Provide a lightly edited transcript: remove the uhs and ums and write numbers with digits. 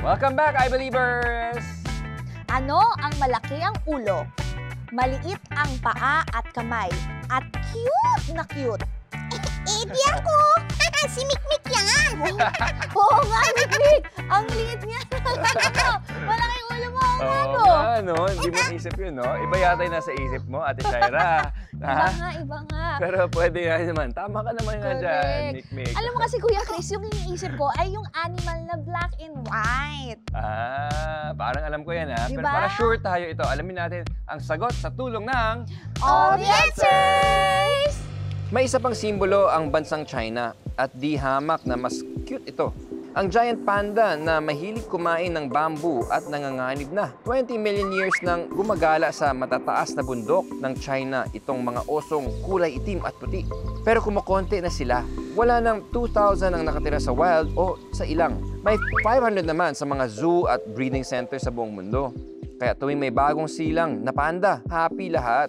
Welcome back, I-Believers! Ano ang malaki ang ulo? Maliit ang paa at kamay. At cute na cute. Di ako! Si Mikmik yan! Oo nga, Mikmik! Ang liit niya. Malaki ulo mo. Oo nga, no? Hindi mo isip yun, no? Iba yata yung nasa isip mo, Ate Shaira. Iba nga. Pero pwede nga naman. Tama ka naman nga dyan, Correct. Mikmik. Alam mo kasi, Kuya Chris, yung iniisip ko ay yung animal na black and white. Parang alam ko yan, ha? Pero Diba? para sure tayo ito, alamin natin ang sagot sa tulong ng... All the answers! May isa pang simbolo ang bansang China at di hamak na mas cute ito. Ang giant panda na mahilig kumain ng bamboo at nanganganib na. 20 million years nang gumagala sa matataas na bundok ng China itong mga osong kulay itim at puti. Pero kumukonti na sila. Wala nang 2,000 ang nakatira sa wild o sa ilang. May 500 naman sa mga zoo at breeding center sa buong mundo. Kaya tuwing may bagong silang na panda, happy lahat.